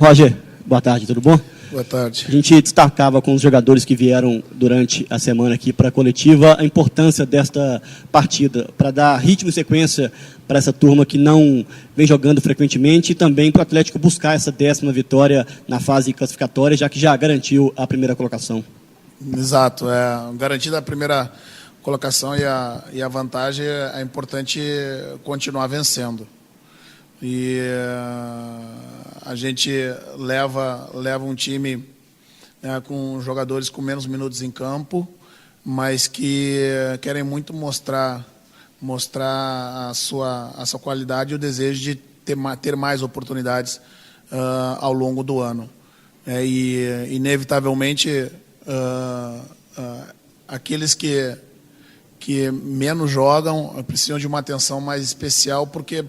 Roger, boa tarde, tudo bom? Boa tarde. A gente destacava com os jogadores que vieram durante a semana aqui para a coletiva a importância desta partida, para dar ritmo e sequência para essa turma que não vem jogando frequentemente e também para o Atlético buscar essa 10ª vitória na fase classificatória, já que já garantiu a primeira colocação. Exato, garantida a primeira colocação e a vantagem, é importante continuar vencendo. E a gente leva um time com jogadores com menos minutos em campo, mas que querem muito mostrar a sua qualidade e o desejo de ter mais oportunidades ao longo do ano. E inevitavelmente aqueles que menos jogam precisam de uma atenção mais especial, porque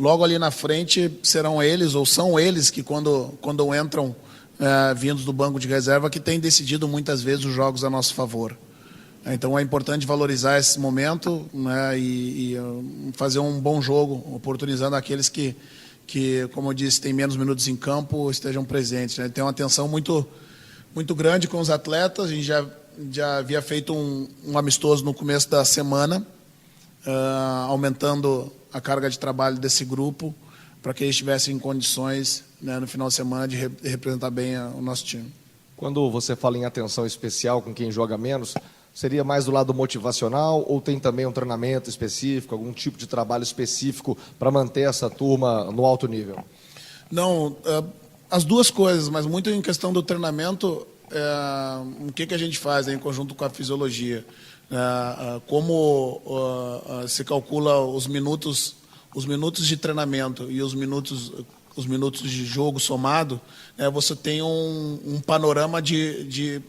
logo ali na frente serão eles, ou são eles, que quando entram vindos do banco de reserva, que têm decidido muitas vezes os jogos a nosso favor. Então é importante valorizar esse momento, né, e fazer um bom jogo, oportunizando aqueles que, como eu disse, têm menos minutos em campo, estejam presentes. Né. Tem uma atenção muito grande com os atletas. A gente já havia feito um amistoso no começo da semana, aumentando a carga de trabalho desse grupo, para que eles estivessem em condições, né, no final de semana, de representar bem o nosso time. Quando você fala em atenção especial com quem joga menos, seria mais do lado motivacional ou tem também um treinamento específico, algum tipo de trabalho específico para manter essa turma no alto nível? Não, as duas coisas, mas muito em questão do treinamento, o que a gente faz em conjunto com a fisiologia. Como se calcula os minutos de treinamento e os minutos de jogo somado, você tem um panorama de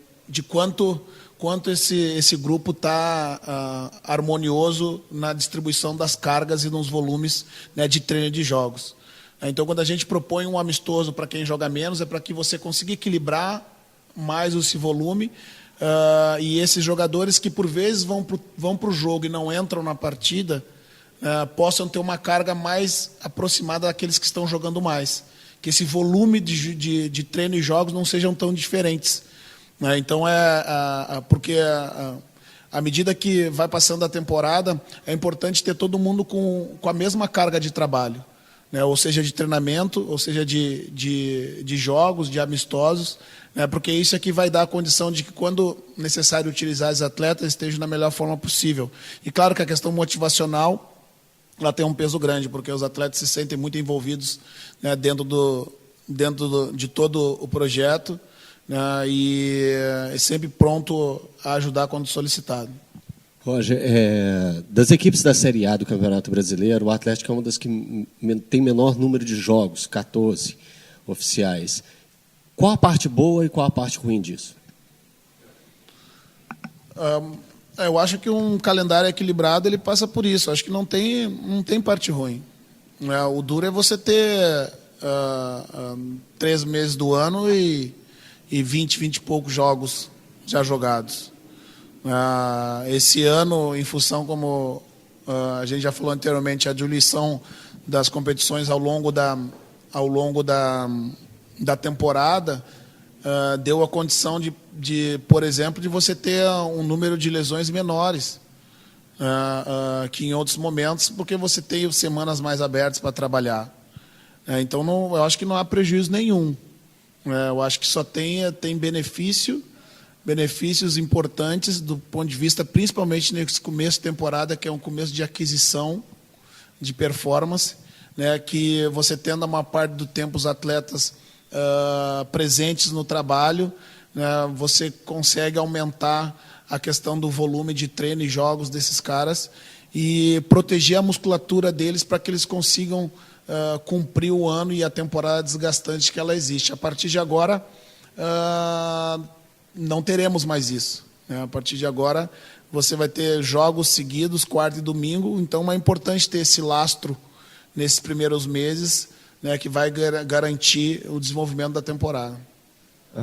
quanto esse grupo está harmonioso na distribuição das cargas e nos volumes, né, de treino e de jogos. Então, quando a gente propõe um amistoso para quem joga menos, é para que você consiga equilibrar mais esse volume, e esses jogadores que por vezes vão para o jogo e não entram na partida, possam ter uma carga mais aproximada daqueles que estão jogando mais. Que esse volume de treino e jogos não sejam tão diferentes. Então, porque à medida que vai passando a temporada, é importante ter todo mundo com a mesma carga de trabalho. Né, ou seja, de treinamento, ou seja, de jogos, de amistosos, né, porque isso é que vai dar a condição de que, quando necessário utilizar os atletas, estejam na melhor forma possível. E claro que a questão motivacional, ela tem um peso grande, porque os atletas se sentem muito envolvidos, né, dentro de todo o projeto, né, e sempre pronto a ajudar quando solicitado. Roger, das equipes da Série A do Campeonato Brasileiro, o Atlético é uma das que tem menor número de jogos, 14 oficiais. Qual a parte boa e qual a parte ruim disso? Eu acho que um calendário equilibrado, ele passa por isso. Acho que não tem parte ruim. O duro é você ter 3 meses do ano e 20 e poucos jogos já jogados. Esse ano, em função, como a gente já falou anteriormente, a diluição das competições ao longo da temporada, deu a condição de, por exemplo, de você ter um número de lesões menores que em outros momentos, porque você tem semanas mais abertas para trabalhar. Então, eu acho que não há prejuízo nenhum. Eu acho que só tem benefícios importantes do ponto de vista, principalmente nesse começo de temporada, que é um começo de aquisição de performance, né, que você tendo a maior parte do tempo os atletas presentes no trabalho, né, você consegue aumentar a questão do volume de treino e jogos desses caras e proteger a musculatura deles para que eles consigam cumprir o ano e a temporada desgastante que ela existe. A partir de agora, não teremos mais isso. A partir de agora, você vai ter jogos seguidos, quarta e domingo, então é importante ter esse lastro nesses primeiros meses, né, que vai garantir o desenvolvimento da temporada.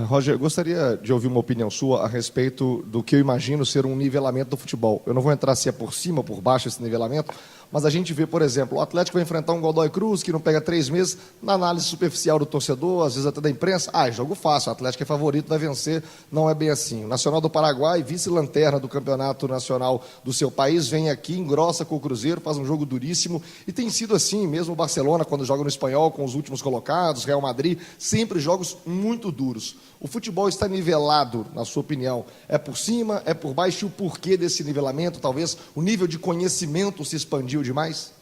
Roger, eu gostaria de ouvir uma opinião sua a respeito do que eu imagino ser um nivelamento do futebol. Eu não vou entrar se é por cima ou por baixo esse nivelamento, mas a gente vê, por exemplo, o Atlético vai enfrentar um Godoy Cruz, que não pega 3 meses, na análise superficial do torcedor, às vezes até da imprensa, é jogo fácil, o Atlético é favorito, vai vencer, não é bem assim. O Nacional do Paraguai, vice-lanterna do campeonato nacional do seu país, vem aqui, engrossa com o Cruzeiro, faz um jogo duríssimo, e tem sido assim, mesmo o Barcelona, quando joga no Espanhol, com os últimos colocados, Real Madrid, sempre jogos muito duros. O futebol está nivelado, na sua opinião, é por cima, é por baixo, e o porquê desse nivelamento? Talvez o nível de conhecimento se expandiu demais?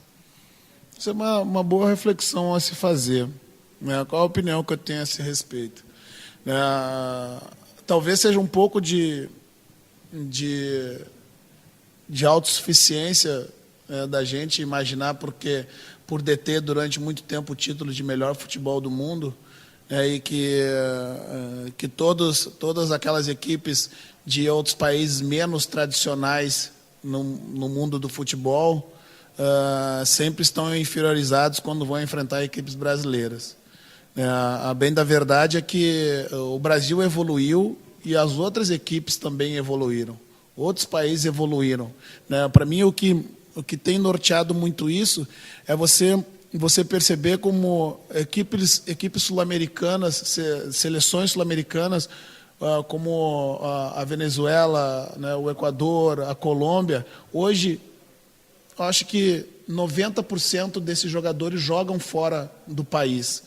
Isso é uma boa reflexão a se fazer. Né? Qual a opinião que eu tenho a esse respeito? Talvez seja um pouco de autossuficiência da gente imaginar, porque por deter durante muito tempo o título de melhor futebol do mundo, e que todas aquelas equipes de outros países menos tradicionais no mundo do futebol sempre estão inferiorizados quando vão enfrentar equipes brasileiras. A bem da verdade é que o Brasil evoluiu e as outras equipes também evoluíram. Outros países evoluíram. Para mim, o que tem norteado muito isso é você perceber como equipes sul-americanas, seleções sul-americanas, como a Venezuela, né, o Equador, a Colômbia, hoje, eu acho que 90% desses jogadores jogam fora do país.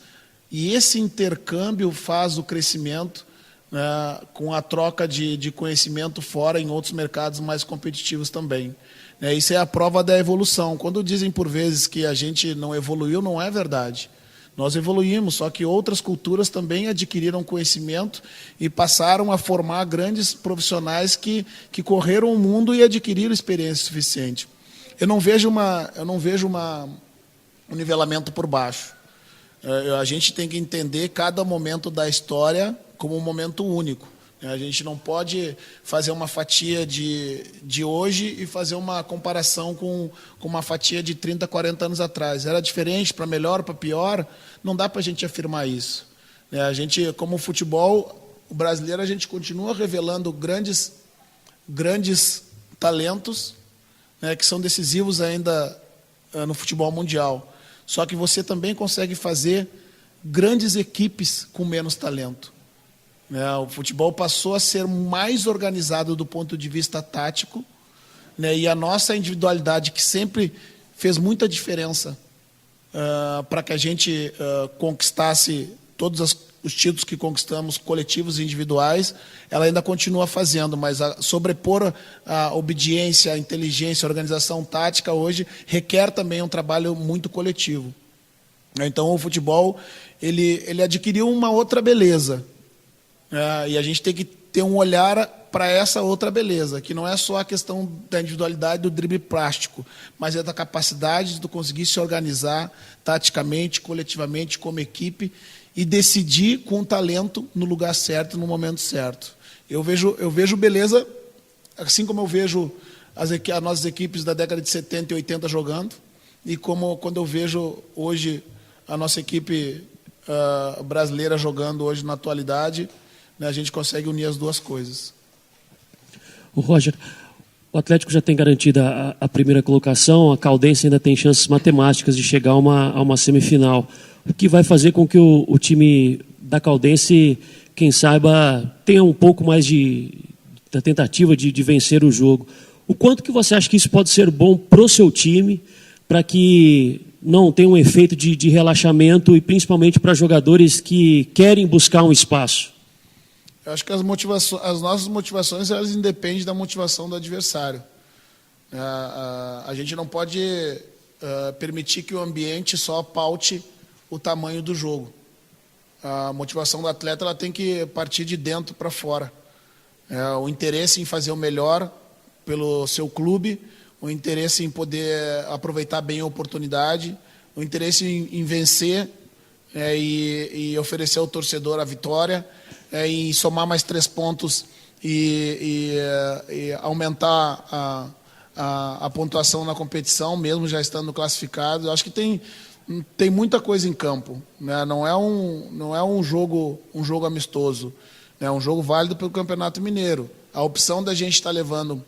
E esse intercâmbio faz o crescimento, né, com a troca de conhecimento fora em outros mercados mais competitivos também. Isso é a prova da evolução. Quando dizem por vezes que a gente não evoluiu, não é verdade. Nós evoluímos, só que outras culturas também adquiriram conhecimento e passaram a formar grandes profissionais que correram o mundo e adquiriram experiência suficiente. Eu não vejo um nivelamento por baixo. A gente tem que entender cada momento da história como um momento único. A gente não pode fazer uma fatia de hoje e fazer uma comparação com uma fatia de 30, 40 anos atrás. Era diferente, para melhor, para pior, não dá para a gente afirmar isso. A gente, como futebol, o brasileiro, a gente continua revelando grandes talentos, né, que são decisivos ainda no futebol mundial. Só que você também consegue fazer grandes equipes com menos talento. O futebol passou a ser mais organizado do ponto de vista tático, né, e a nossa individualidade, que sempre fez muita diferença para que a gente conquistasse todos os títulos que conquistamos, coletivos e individuais, ela ainda continua fazendo, mas sobrepor a obediência, a inteligência, a organização tática hoje requer também um trabalho muito coletivo. Então o futebol ele adquiriu uma outra beleza. E a gente tem que ter um olhar para essa outra beleza, que não é só a questão da individualidade, do drible plástico, mas é da capacidade de conseguir se organizar taticamente, coletivamente, como equipe, e decidir com talento no lugar certo, no momento certo. Eu vejo beleza, assim como eu vejo as nossas equipes da década de 70 e 80 jogando, e como quando eu vejo hoje a nossa equipe brasileira jogando hoje na atualidade, né, a gente consegue unir as duas coisas. O Roger, o Atlético já tem garantida a primeira colocação, a Caldense ainda tem chances matemáticas de chegar a uma semifinal. O que vai fazer com que o time da Caldense, quem saiba, tenha um pouco mais da tentativa de vencer o jogo. O quanto que você acha que isso pode ser bom para o seu time, para que não tenha um efeito de relaxamento e principalmente para jogadores que querem buscar um espaço? Eu acho que as nossas motivações, elas independem da motivação do adversário. A gente não pode permitir que o ambiente só paute o tamanho do jogo. A motivação do atleta, ela tem que partir de dentro para fora. O interesse em fazer o melhor pelo seu clube, o interesse em poder aproveitar bem a oportunidade, o interesse em vencer e oferecer ao torcedor a vitória, em somar mais 3 pontos e aumentar a pontuação na competição, mesmo já estando classificado. Eu acho que tem muita coisa em campo, né? Não é um jogo amistoso, é um jogo válido pelo Campeonato Mineiro. A opção da gente estar levando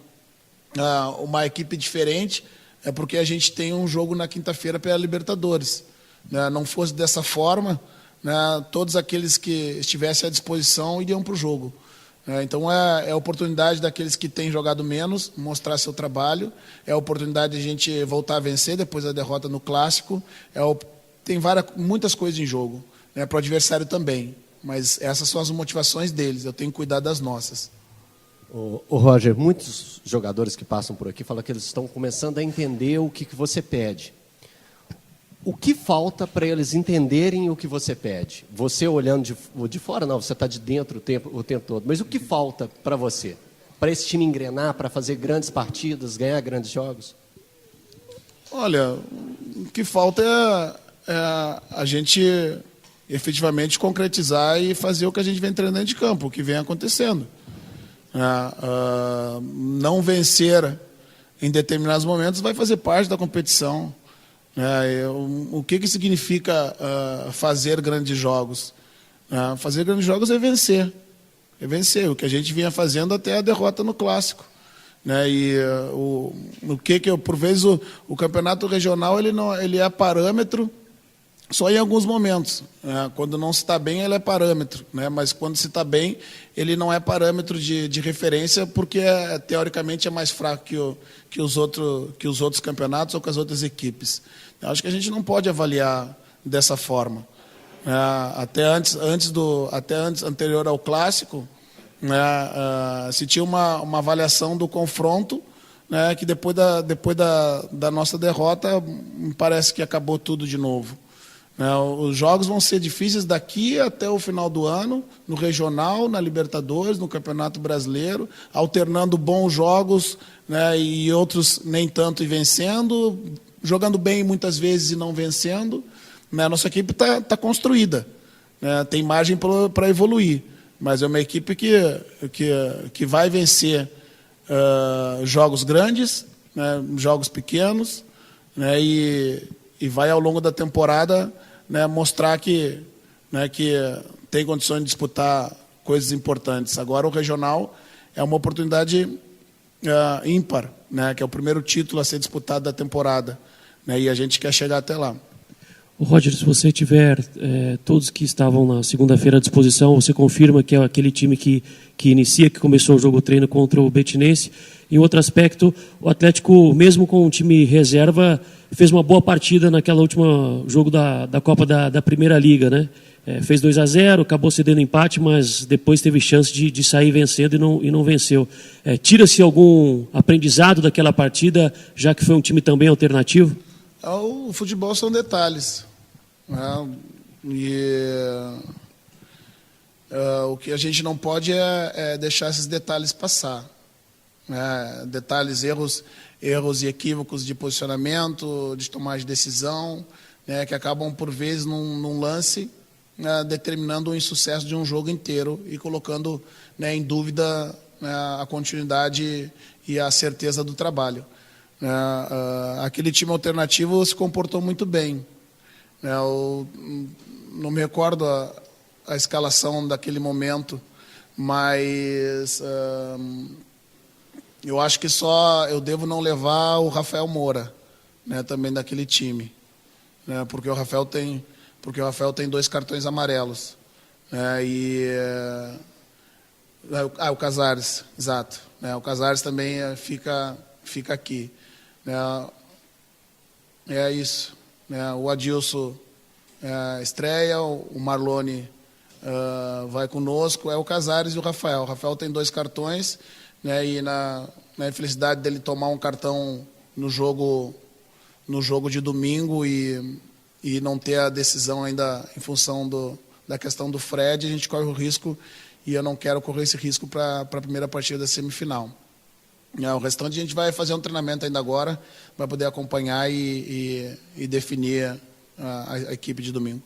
uma equipe diferente é porque a gente tem um jogo na quinta-feira pela Libertadores. Né? Não fosse dessa forma, né, todos aqueles que estivessem à disposição iriam para o jogo. Então é a oportunidade daqueles que têm jogado menos mostrar seu trabalho, é a oportunidade de a gente voltar a vencer depois da derrota no Clássico, tem muitas coisas em jogo, né, para o adversário também, mas essas são as motivações deles, eu tenho que cuidar das nossas. O Roger, muitos jogadores que passam por aqui falam que eles estão começando a entender o que você pede. O que falta para eles entenderem o que você pede? Você olhando de fora, não, você está de dentro o tempo todo. Mas o que falta para você? Para esse time engrenar, para fazer grandes partidas, ganhar grandes jogos? Olha, o que falta é a gente efetivamente concretizar e fazer o que a gente vem treinando de campo, o que vem acontecendo. Não vencer em determinados momentos vai fazer parte da competição. O que significa fazer grandes jogos? Fazer grandes jogos é vencer. É vencer, o que a gente vinha fazendo até a derrota no Clássico. E por vezes o campeonato regional ele é parâmetro só em alguns momentos. Quando não se está bem, ele é parâmetro. Mas quando se está bem, ele não é parâmetro de referência, porque teoricamente é mais fraco que os outros campeonatos ou que as outras equipes. Eu acho que a gente não pode avaliar dessa forma. Até anterior ao Clássico, se tinha uma avaliação do confronto, que depois da nossa derrota, me parece que acabou tudo de novo. Os jogos vão ser difíceis daqui até o final do ano, no Regional, na Libertadores, no Campeonato Brasileiro, alternando bons jogos, e outros nem tanto e vencendo, jogando bem muitas vezes e não vencendo. A nossa equipe está construída, tem margem para evoluir, mas é uma equipe que vai vencer jogos grandes, jogos pequenos, e vai ao longo da temporada mostrar que tem condições de disputar coisas importantes. Agora o Regional é uma oportunidade ímpar, que é o primeiro título a ser disputado da temporada, e a gente quer chegar até lá. Roger, se você tiver todos que estavam na segunda-feira à disposição, você confirma que é aquele time que inicia, que começou o jogo-treino contra o Betinense. Em outro aspecto, o Atlético, mesmo com o time reserva, fez uma boa partida naquela última jogo da Copa da Primeira Liga, né? Fez 2-0, acabou cedendo empate, mas depois teve chance de sair vencendo e não venceu. Tira-se algum aprendizado daquela partida, já que foi um time também alternativo? O futebol são detalhes. O que a gente não pode é deixar esses detalhes passar. Detalhes, erros e equívocos de posicionamento, de tomar de decisão, que acabam, por vezes, num lance, determinando o insucesso de um jogo inteiro e colocando em dúvida a continuidade e a certeza do trabalho. Aquele time alternativo se comportou muito bem. Eu não me recordo a escalação daquele momento, mas eu acho que só eu devo não levar o Rafael Moura, também daquele time, porque o Rafael tem 2 cartões amarelos, o Casares, exato, o Casares também fica aqui, é isso, o Adilson estreia, o Marlone vai conosco, é o Casares e o Rafael. O Rafael tem 2 cartões, e na infelicidade dele tomar um cartão no jogo de domingo e não ter a decisão ainda em função da questão do Fred, a gente corre o risco, e eu não quero correr esse risco para a primeira partida da semifinal. O restante a gente vai fazer um treinamento ainda agora, vai poder acompanhar e definir a equipe de domingo.